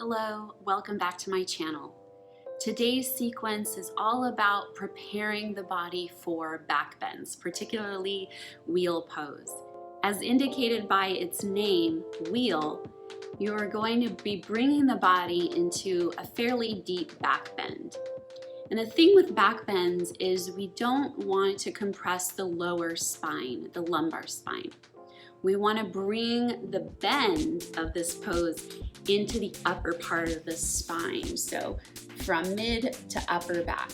Hello, welcome back to my channel. Today's sequence is all about preparing the body for back bends, particularly wheel pose. As indicated by its name, wheel, you are going to be bringing the body into a fairly deep back bend. And the thing with back bends is we don't want to compress the lower spine, the lumbar spine. We want to bring the bend of this pose into the upper part of the spine, so from mid to upper back.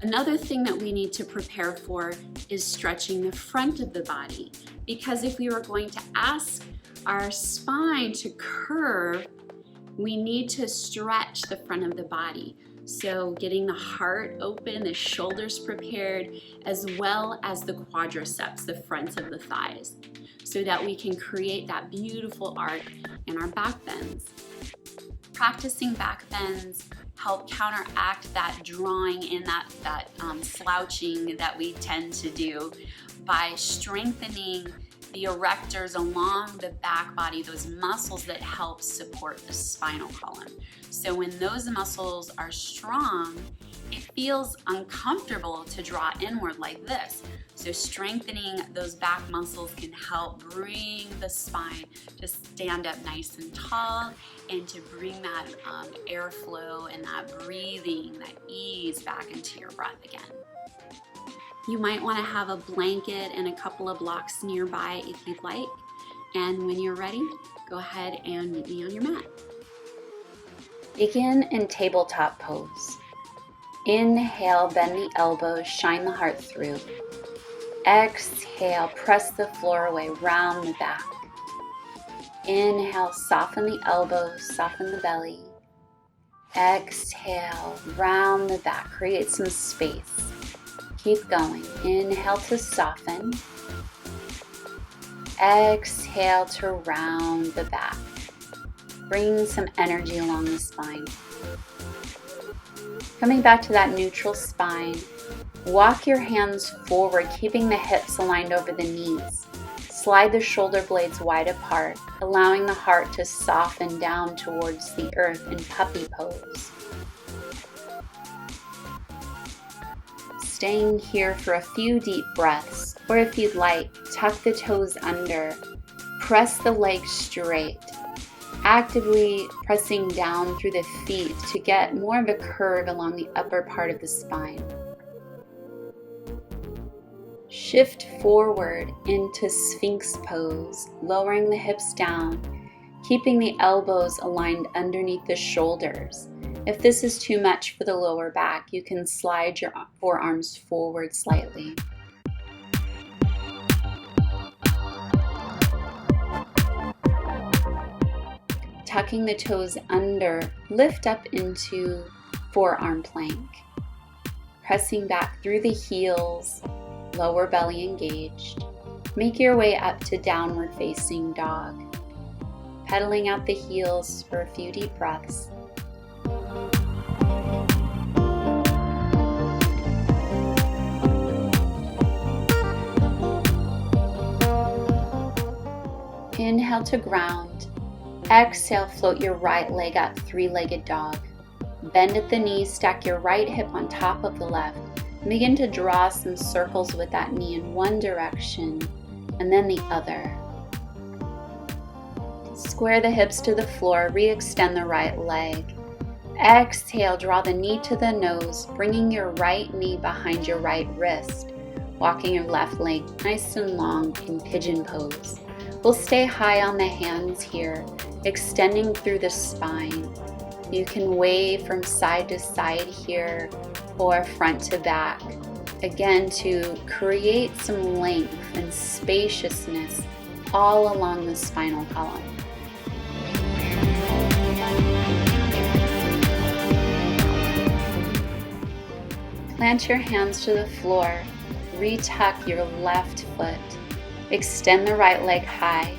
Another thing that we need to prepare for is stretching the front of the body, because if we were going to ask our spine to curve, we need to stretch the front of the body. So getting the heart open, the shoulders prepared, as well as the quadriceps, the fronts of the thighs, so that we can create that beautiful arc in our back bends. Practicing back bends help counteract that drawing in, that slouching that we tend to do by strengthening the erectors along the back body, those muscles that help support the spinal column. So when those muscles are strong, it feels uncomfortable to draw inward like this. So strengthening those back muscles can help bring the spine to stand up nice and tall and to bring that airflow and that breathing, that ease back into your breath again. You might want to have a blanket and a couple of blocks nearby if you'd like. And when you're ready, go ahead and meet me on your mat. Begin in tabletop pose. Inhale, bend the elbows, shine the heart through. Exhale, press the floor away, round the back. Inhale, soften the elbows, soften the belly. Exhale, round the back, create some space. Keep going. Inhale to soften. Exhale to round the back. Bring some energy along the spine. Coming back to that neutral spine, walk your hands forward, keeping the hips aligned over the knees. Slide the shoulder blades wide apart, allowing the heart to soften down towards the earth in puppy pose. Staying here for a few deep breaths, or if you'd like, tuck the toes under, press the legs straight, actively pressing down through the feet to get more of a curve along the upper part of the spine. Shift forward into Sphinx pose, lowering the hips down, keeping the elbows aligned underneath the shoulders. If this is too much for the lower back, you can slide your forearms forward slightly. Tucking the toes under, lift up into forearm plank. Pressing back through the heels, lower belly engaged. Make your way up to downward facing dog. Pedaling out the heels for a few deep breaths. Inhale to ground. Exhale, float your right leg up, three-legged dog. Bend at the knees, stack your right hip on top of the left. And begin to draw some circles with that knee in one direction and then the other. Square the hips to the floor, re-extend the right leg. Exhale, draw the knee to the nose, bringing your right knee behind your right wrist. Walking your left leg nice and long in pigeon pose. We'll stay high on the hands here, extending through the spine. You can wave from side to side here or front to back. Again, to create some length and spaciousness all along the spinal column. Plant your hands to the floor, retuck your left foot. Extend the right leg high.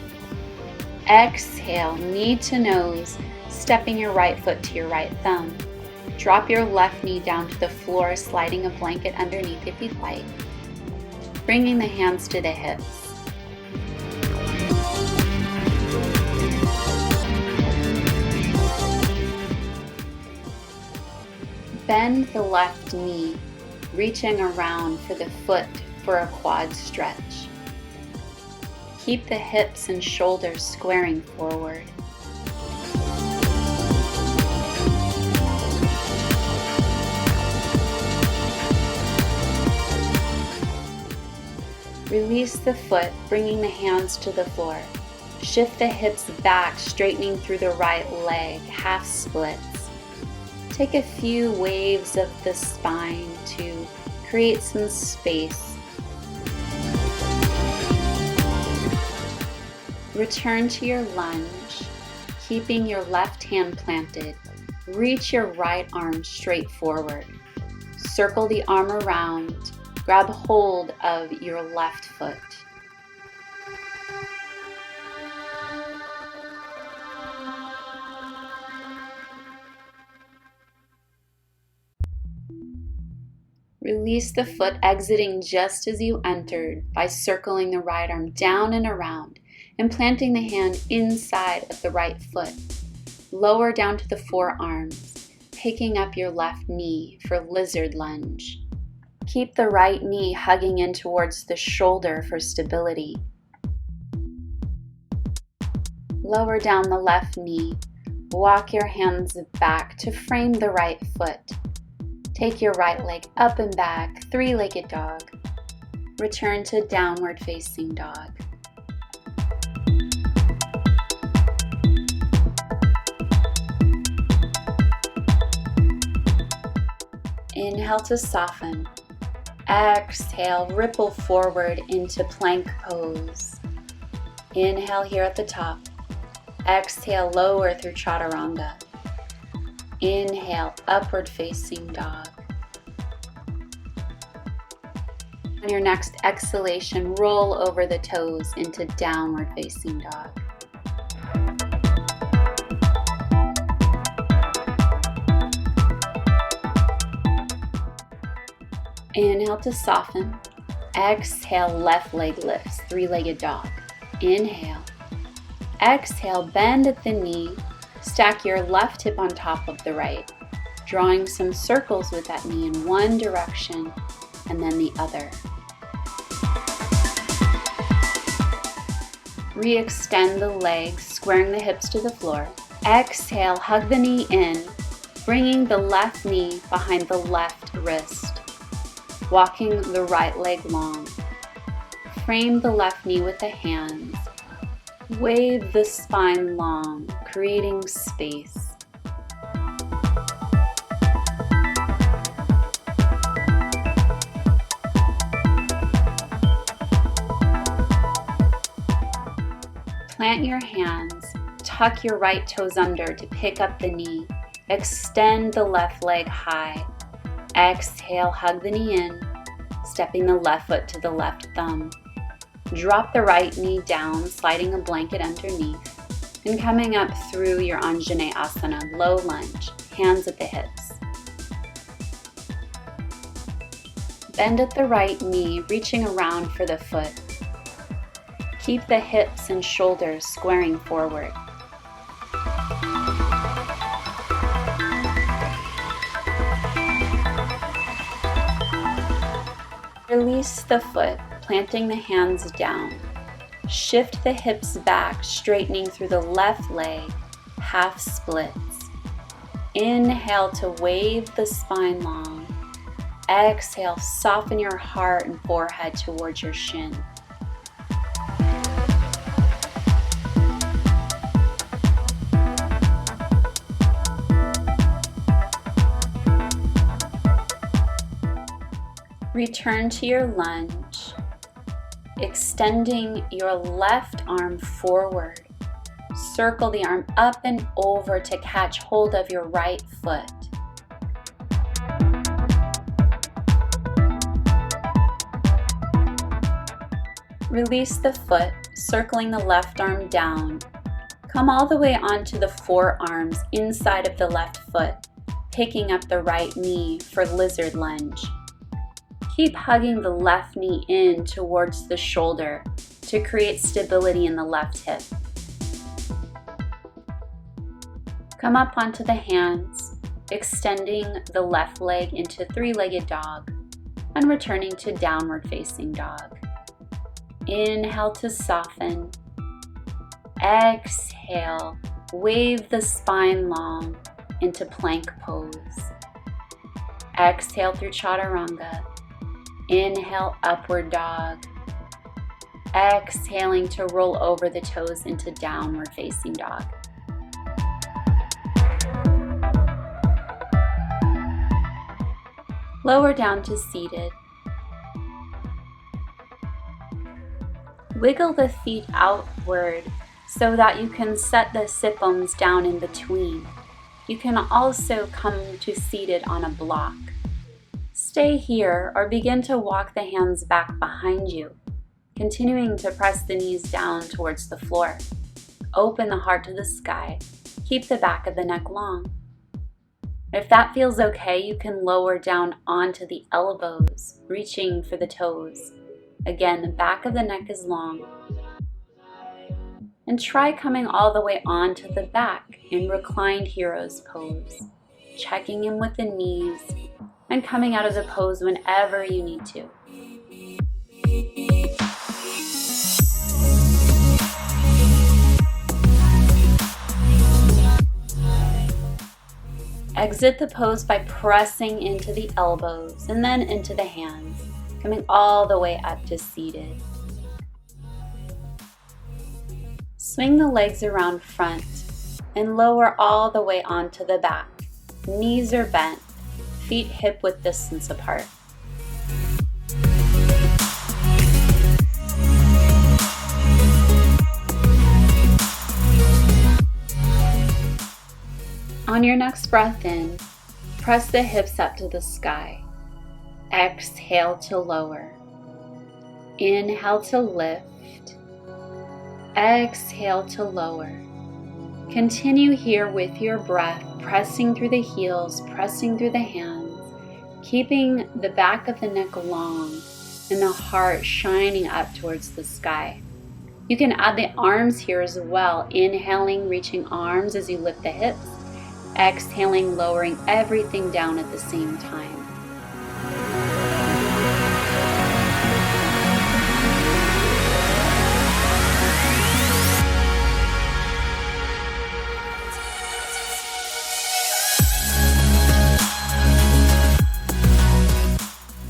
Exhale, knee to nose, stepping your right foot to your right thumb. Drop your left knee down to the floor, sliding a blanket underneath if you'd like. Bringing the hands to the hips. Bend the left knee, reaching around for the foot for a quad stretch. Keep the hips and shoulders squaring forward. Release the foot, bringing the hands to the floor. Shift the hips back, straightening through the right leg, half splits. Take a few waves of the spine to create some space. Return to your lunge, keeping your left hand planted. Reach your right arm straight forward. Circle the arm around. Grab hold of your left foot. Release the foot, exiting just as you entered by circling the right arm down and around and planting the hand inside of the right foot. Lower down to the forearms, picking up your left knee for lizard lunge. Keep the right knee hugging in towards the shoulder for stability. Lower down the left knee. Walk your hands back to frame the right foot. Take your right leg up and back, three-legged dog. Return to downward facing dog. Inhale to soften. Exhale, ripple forward into plank pose. Inhale here at the top. Exhale, lower through chaturanga. Inhale, upward facing dog. On your next exhalation, roll over the toes into downward facing dog. Inhale to soften. Exhale, left leg lifts, three-legged dog. Inhale. Exhale, bend at the knee. Stack your left hip on top of the right, drawing some circles with that knee in one direction and then the other. Re-extend the legs, squaring the hips to the floor. Exhale, hug the knee in, bringing the left knee behind the left wrist. Walking the right leg long. Frame the left knee with the hands. Wave the spine long, creating space. Plant your hands, tuck your right toes under to pick up the knee. Extend the left leg high. Exhale, hug the knee in, stepping the left foot to the left thumb. Drop the right knee down, sliding a blanket underneath, and coming up through your Anjaneyasana, low lunge, hands at the hips. Bend at the right knee, reaching around for the foot. Keep the hips and shoulders squaring forward. Release the foot, planting the hands down. Shift the hips back, straightening through the left leg, half splits. Inhale to wave the spine long. Exhale, soften your heart and forehead towards your shin. Return to your lunge, extending your left arm forward. Circle the arm up and over to catch hold of your right foot. Release the foot, circling the left arm down. Come all the way onto the forearms inside of the left foot, picking up the right knee for lizard lunge. Keep hugging the left knee in towards the shoulder to create stability in the left hip. Come up onto the hands, extending the left leg into three-legged dog and returning to downward facing dog. Inhale to soften. Exhale, wave the spine long into plank pose. Exhale through chaturanga. Inhale, upward dog. Exhaling to roll over the toes into downward facing dog. Lower down to seated. Wiggle the feet outward so that you can set the sit bones down in between. You can also come to seated on a block. Stay here or begin to walk the hands back behind you, continuing to press the knees down towards the floor. Open the heart to the sky. Keep the back of the neck long. If that feels okay, you can lower down onto the elbows, reaching for the toes. Again, the back of the neck is long. And try coming all the way onto the back in reclined hero's pose, checking in with the knees and coming out of the pose whenever you need to. Exit the pose by pressing into the elbows and then into the hands, coming all the way up to seated. Swing the legs around front and lower all the way onto the back. Knees are bent, feet hip-width distance apart. On your next breath in, press the hips up to the sky. Exhale to lower. Inhale to lift. Exhale to lower. Continue here with your breath, pressing through the heels, pressing through the hands, keeping the back of the neck long and the heart shining up towards the sky. You can add the arms here as well, inhaling, reaching arms as you lift the hips, exhaling, lowering everything down at the same time.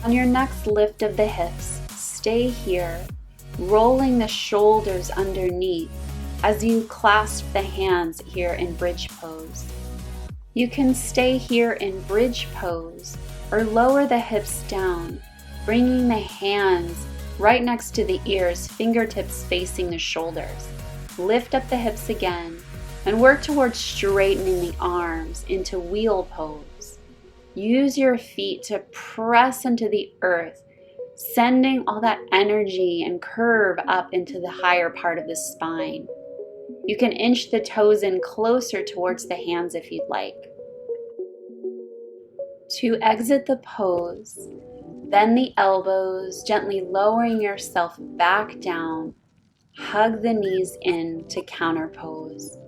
On your next lift of the hips, stay here, rolling the shoulders underneath as you clasp the hands here in bridge pose. You can stay here in bridge pose or lower the hips down, bringing the hands right next to the ears, fingertips facing the shoulders. Lift up the hips again and work towards straightening the arms into wheel pose. Use your feet to press into the earth, sending all that energy and curve up into the higher part of the spine. You can inch the toes in closer towards the hands if you'd like. To exit the pose, bend the elbows, gently lowering yourself back down. Hug the knees in to counter pose.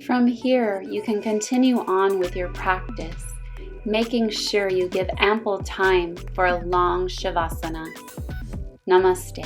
From here, you can continue on with your practice, making sure you give ample time for a long Shavasana. Namaste.